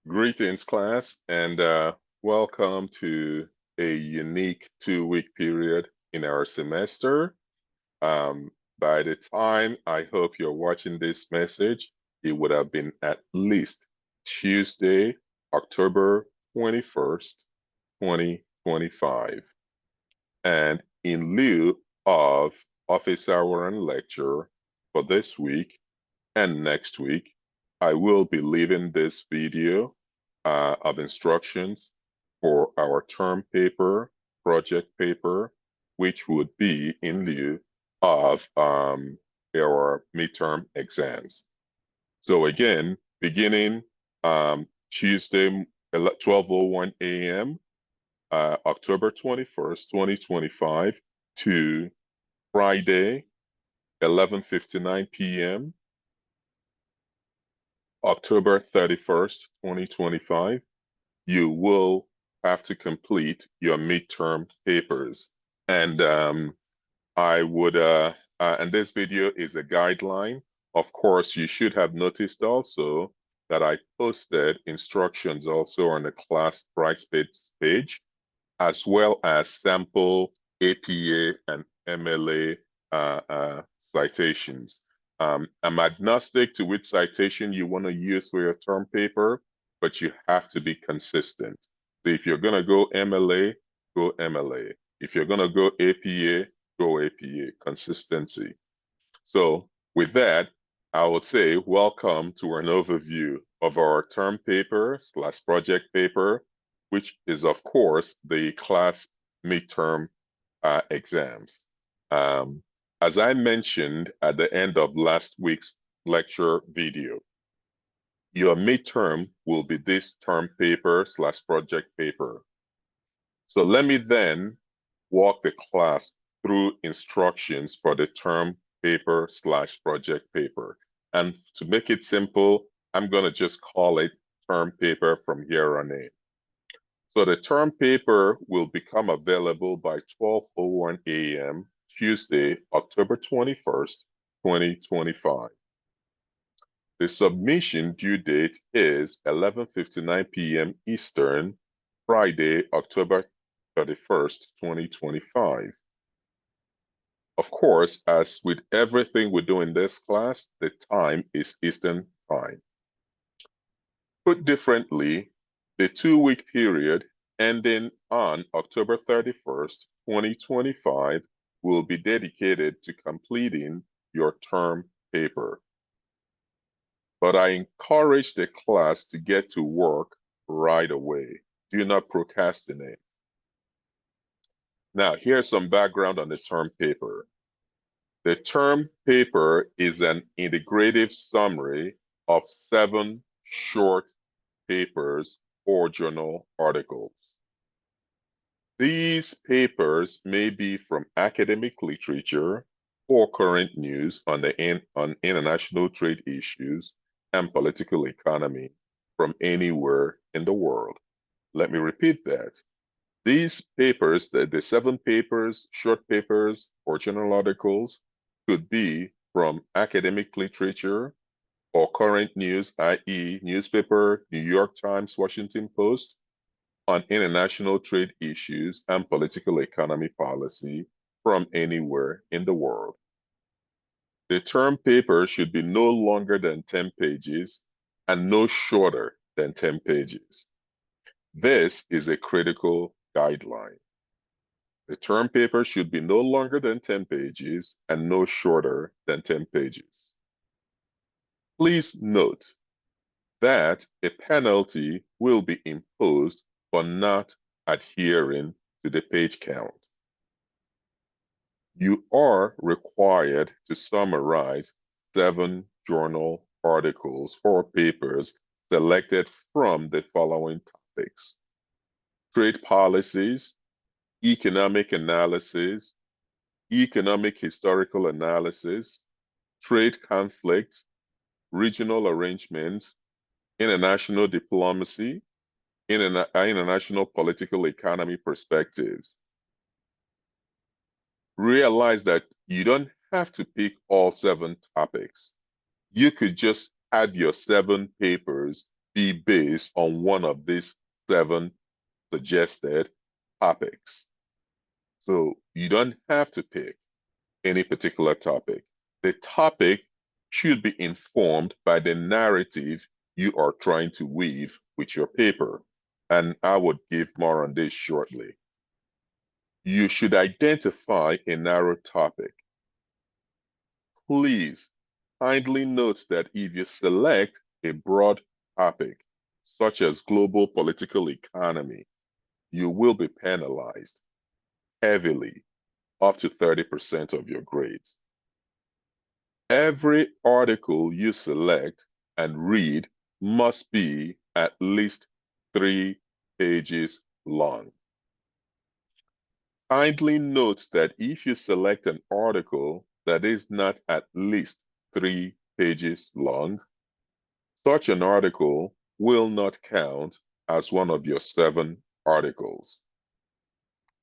Greetings, class, and welcome to a unique 2-week period in our semester. Um, by the time I hope you're watching this message, it would have been at least Tuesday, October 21st, 2025. And in lieu of office hour and lecture for this week and next week, I will be leaving this video of instructions for our term paper, project paper, which would be in lieu of our midterm exams. So again, beginning Tuesday, 12:01 a.m., October 21st, 2025, to Friday, 11:59 p.m., October 31st, 2025, you will have to complete your midterm papers. And and this video is a guideline. Of course, you should have noticed also that I posted instructions also on the class Brightspace page, as well as sample APA and MLA citations. I'm agnostic to which citation you want to use for your term paper, but you have to be consistent. So if you're going to go MLA, go MLA. If you're going to go APA, go APA. Consistency. So with that, I would say welcome to an overview of our term paper / project paper, which is, of course, the class midterm exams. As I mentioned at the end of last week's lecture video, your midterm will be this term paper / project paper. So let me then walk the class through instructions for the term paper / project paper. And to make it simple, I'm going to just call it term paper from here on in. So the term paper will become available by 12:01 a.m. Tuesday, October 21st, 2025. The submission due date is 11:59 p.m. Eastern, Friday, October 31st, 2025. Of course, as with everything we do in this class, the time is Eastern Time. Put differently, the 2-week period ending on October 31st, 2025 will be dedicated to completing your term paper. But I encourage the class to get to work right away. Do not procrastinate. Now, here's some background on the term paper. The term paper is an integrative summary of 7 short papers or journal articles. These papers may be from academic literature or current news on international trade issues and political economy from anywhere in the world. Let me repeat that. These papers, the 7 papers, short papers, or journal articles, could be from academic literature or current news, i.e. newspaper, New York Times, Washington Post, on international trade issues and political economy policy from anywhere in the world. The term paper should be no longer than 10 pages and no shorter than 10 pages. This is a critical guideline. The term paper should be no longer than 10 pages and no shorter than 10 pages. Please note that a penalty will be imposed for not adhering to the page count. You are required to summarize 7 journal articles or papers selected from the following topics: trade policies, economic analysis, economic historical analysis, trade conflict, regional arrangements, international diplomacy, international political economy perspectives. Realize that you don't have to pick all 7 topics. You could just add your 7 papers be based on one of these 7 suggested topics. So you don't have to pick any particular topic. The topic should be informed by the narrative you are trying to weave with your paper. And I would give more on this shortly. You should identify a narrow topic. Please kindly note that if you select a broad topic, such as global political economy, you will be penalized heavily, up to 30% of your grade. Every article you select and read must be at least 3 pages long. Kindly note that if you select an article that is not at least 3 pages long, such an article will not count as one of your 7 articles.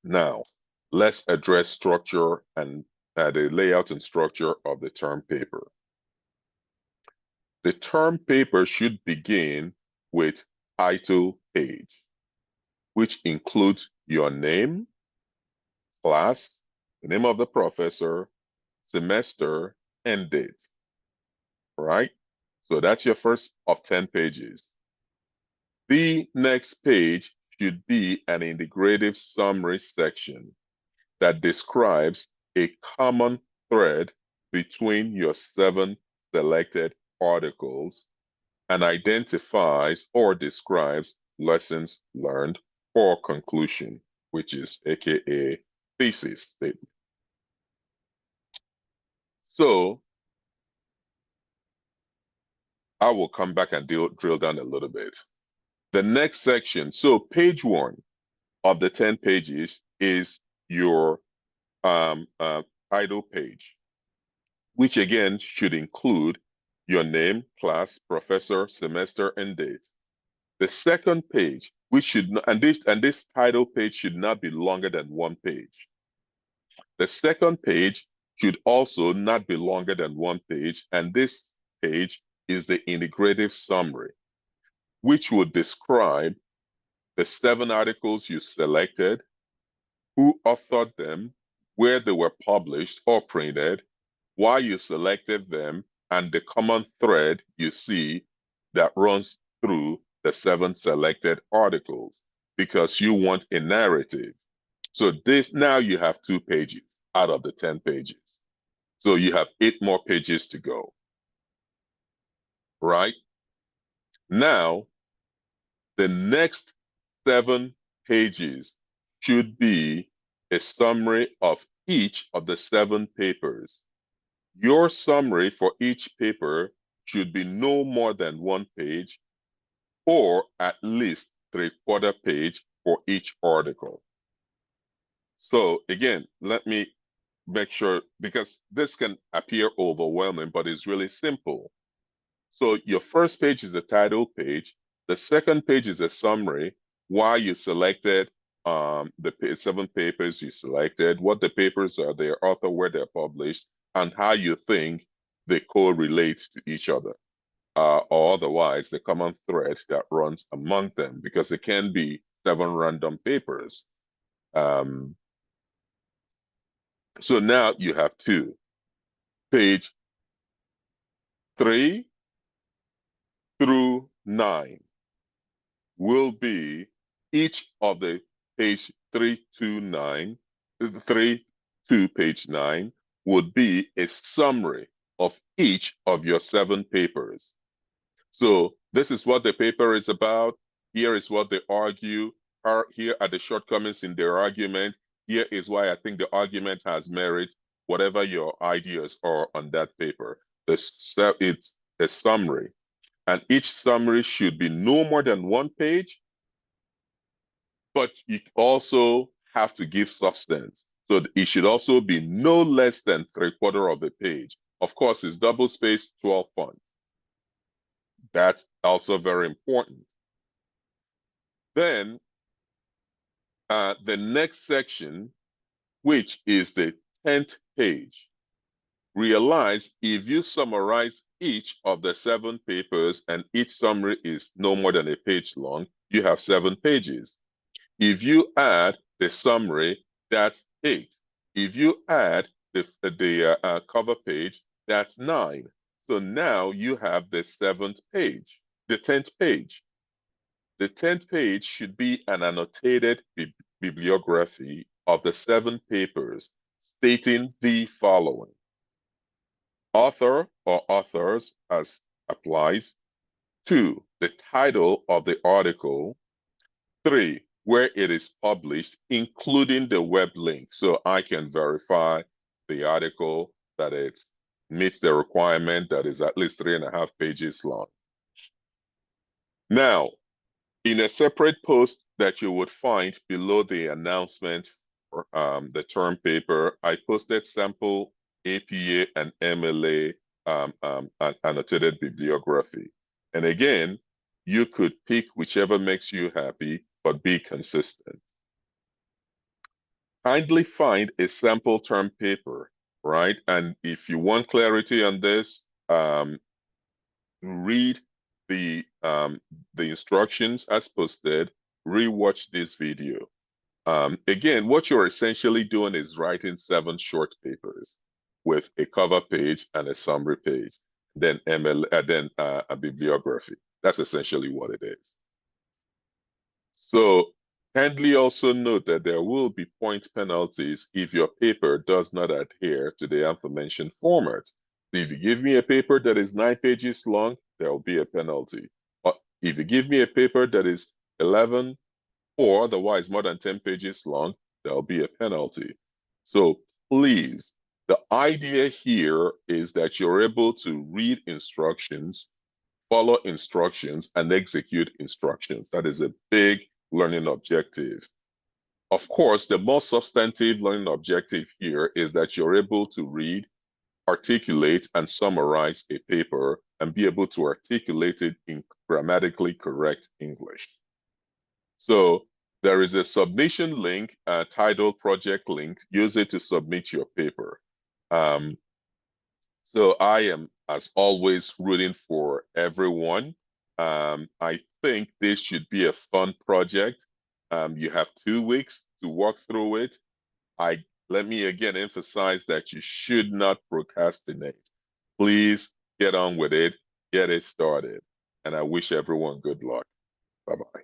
Now, let's address structure and the layout and structure of the term paper. The term paper should begin with title page, which includes your name, class, the name of the professor, semester, and date. Right? So that's your first of 10 pages. The next page should be an integrative summary section that describes a common thread between your 7 selected articles and identifies or describes lessons learned for conclusion, which is AKA thesis statement. So I will come back and drill down a little bit. The next section, so page 1 of the 10 pages is your title page, which again should include your name, class, professor, semester, and date. The second page, which should not, and this title page should not be longer than 1 page. The second page should also not be longer than 1 page, and this page is the integrative summary, which would describe the 7 articles you selected, who authored them, where they were published or printed, why you selected them, and the common thread you see that runs through the 7 selected articles, because you want a narrative. So this, now you have 2 pages out of the 10 pages. So you have 8 more pages to go, right? Now, the next 7 pages should be a summary of each of the 7 papers. Your summary for each paper should be no more than 1 page, or at least 3/4 page for each article. So again, let me make sure, because this can appear overwhelming, but it's really simple. So your first page is the title page. The second page is a summary, why you selected the 7 papers you selected, what the papers are, their author, where they're published, and how you think they correlate to each other, or otherwise the common thread that runs among them, because it can be 7 random papers. So now you have 2. Page 3 through 9 will be each of the page 3 to 9, 3 to page 9 would be a summary of each of your 7 papers. So this is what the paper is about. Here is what they argue. Here are the shortcomings in their argument. Here is why I think the argument has merit, whatever your ideas are on that paper. It's a summary. And each summary should be no more than 1 page, but you also have to give substance. So it should also be no less than 3/4 of a page. Of course, it's double spaced 12 font. That's also very important. Then the next section, which is the 10th page, realize if you summarize each of the 7 papers, and each summary is no more than a page long, you have 7 pages. If you add the summary, that's 8. If you add the cover page, that's 9. So now you have the 7th page, the 10th page. The 10th page should be an annotated bibliography of the 7 papers stating the following: author or authors as applies. 2, the title of the article. 3, where it is published, including the web link, so I can verify the article that it meets the requirement that is at least 3.5 pages long. Now, in a separate post that you would find below the announcement for the term paper, I posted sample APA and MLA annotated bibliography. And again, you could pick whichever makes you happy, but be consistent. Kindly find a sample term paper, right? And if you want clarity on this, read the instructions as posted, rewatch this video. Again, what you're essentially doing is writing 7 short papers with a cover page and a summary page, then a bibliography. That's essentially what it is. So kindly also note that there will be point penalties if your paper does not adhere to the aforementioned format. So if you give me a paper that is 9 pages long, there will be a penalty. Or if you give me a paper that is 11 or otherwise more than 10 pages long, there'll be a penalty. So please, the idea here is that you're able to read instructions, follow instructions, and execute instructions. That is a big learning objective. Of course, the most substantive learning objective here is that you're able to read, articulate, and summarize a paper and be able to articulate it in grammatically correct English. So there is a submission link, a title project link. Use it to submit your paper. So I am, as always, rooting for everyone. I think this should be a fun project. You have 2 weeks to walk through it. Let me again emphasize that you should not procrastinate. Please get on with it, get it started. And I wish everyone good luck. Bye-bye.